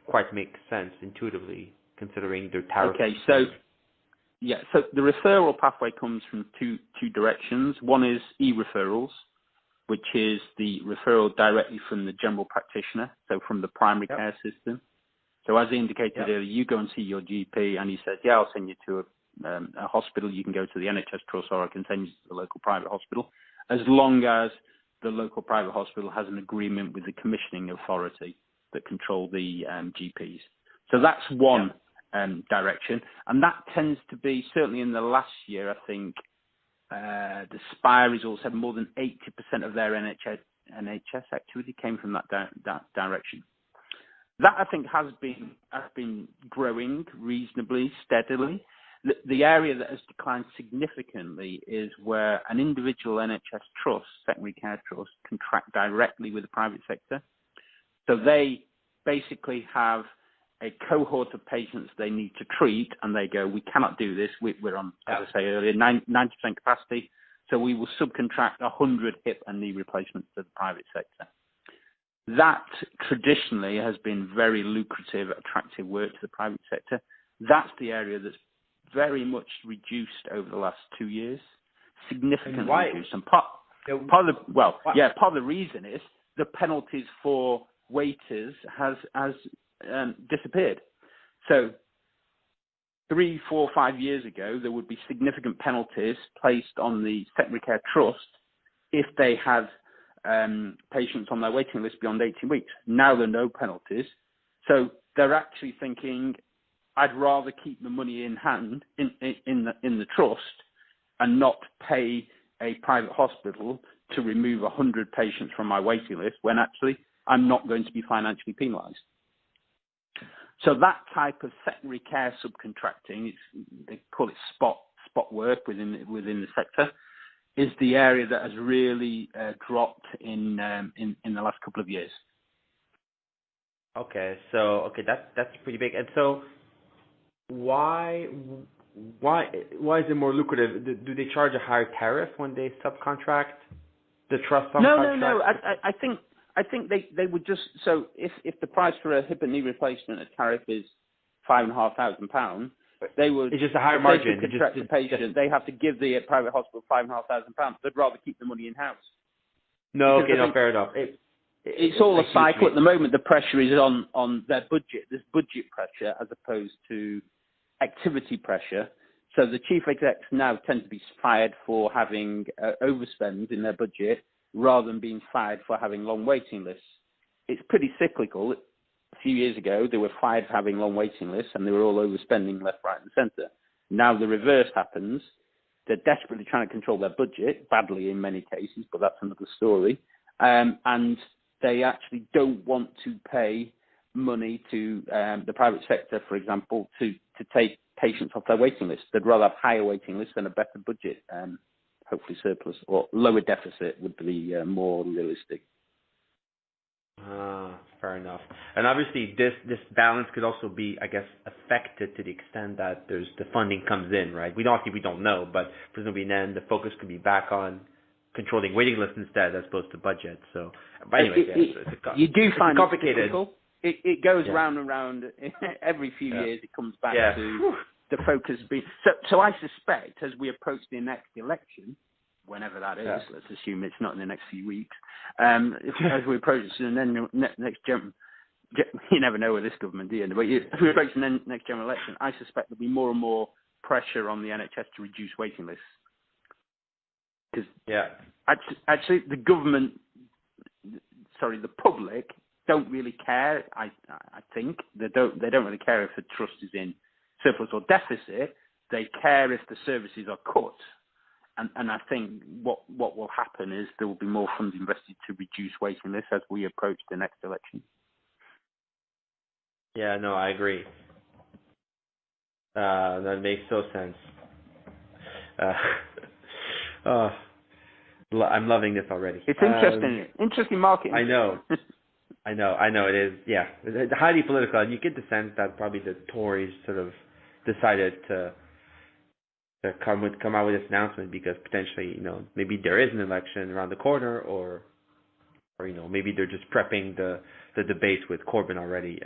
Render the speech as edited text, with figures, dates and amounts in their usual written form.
quite make sense intuitively, considering their tariff. Okay, so the referral pathway comes from two directions. One is e-referrals, which is the referral directly from the general practitioner, so from the primary Yep. care system. So as I indicated Yep. earlier, you go and see your GP, and he says, "Yeah, I'll send you to a hospital. You can go to the NHS trust, or I can send you to the local private hospital, as long as the local private hospital has an agreement with the commissioning authority that control the GPs." So that's one direction, and that tends to be, certainly in the last year, I think, the Spire results had more than 80% of their NHS activity came from that direction. That, I think, has been growing reasonably steadily. The area that has declined significantly is where an individual NHS trust, secondary care trust, contract directly with the private sector. So they basically have a cohort of patients they need to treat, and they go, "We cannot do this. We're on, as I say earlier, 90% capacity, so we will subcontract 100 hip and knee replacements to the private sector." That traditionally has been very lucrative, attractive work to the private sector. That's the area that's very much reduced over the last 2 years, significantly reduced. And part of the reason is the penalties for waiters has disappeared. So 3, 4, 5 years ago, there would be significant penalties placed on the secondary care trust if they had patients on their waiting list beyond 18 weeks. Now there are no penalties. So they're actually thinking, I'd rather keep the money in hand in the trust and not pay a private hospital to remove 100 patients from my waiting list when actually I'm not going to be financially penalised. So that type of secondary care subcontracting, they call it spot work within the sector, is the area that has really dropped in the last couple of years. Okay, so that's pretty big. And so why is it more lucrative? Do they charge a higher tariff when they subcontract the trust subcontract? No. I think they would just, so if the price for a hip and knee replacement at tariff is £5,500, they would. It's just a higher margin. They contract the patient. They have to give the private hospital £5,500. They'd rather keep the money in house. No, fair enough. It's all a cycle at the moment. The pressure is on their budget. There's budget pressure as opposed to activity pressure. So the chief execs now tend to be fired for having overspend in their budget rather than being fired for having long waiting lists. It's pretty cyclical. A few years ago, they were fired for having long waiting lists and they were all overspending left, right and centre. Now the reverse happens. They're desperately trying to control their budget, badly in many cases, but that's another story. And they actually don't want to pay money to the private sector, for example, to take patients off their waiting list. They'd rather have higher waiting lists than a better budget, hopefully surplus, or lower deficit would be more realistic. Fair enough. And obviously this balance could also be, I guess, affected to the extent that the funding comes in, right? We don't know, but presumably then the focus could be back on controlling waiting lists instead as opposed to budget. So, but anyway, you do find complicated. It goes round and round every few years. It comes back to the focus being. So I suspect as we approach the next election, whenever that is, let's assume it's not in the next few weeks, as we approach the next you never know with this government, do you? But as we approach the next general election, I suspect there'll be more and more pressure on the NHS to reduce waiting lists. Because actually the public don't really care. I think they don't really care if the trust is in surplus or deficit. They care if the services are cut. And I think what will happen is there will be more funds invested to reduce waiting lists as we approach the next election. Yeah, no, I agree. That makes so sense. I'm loving this already. It's interesting. Interesting market. I know it is. Yeah, it's highly political, and you get the sense that probably the Tories sort of decided to come out with this announcement because potentially, maybe there is an election around the corner, or maybe they're just prepping the debate with Corbyn already.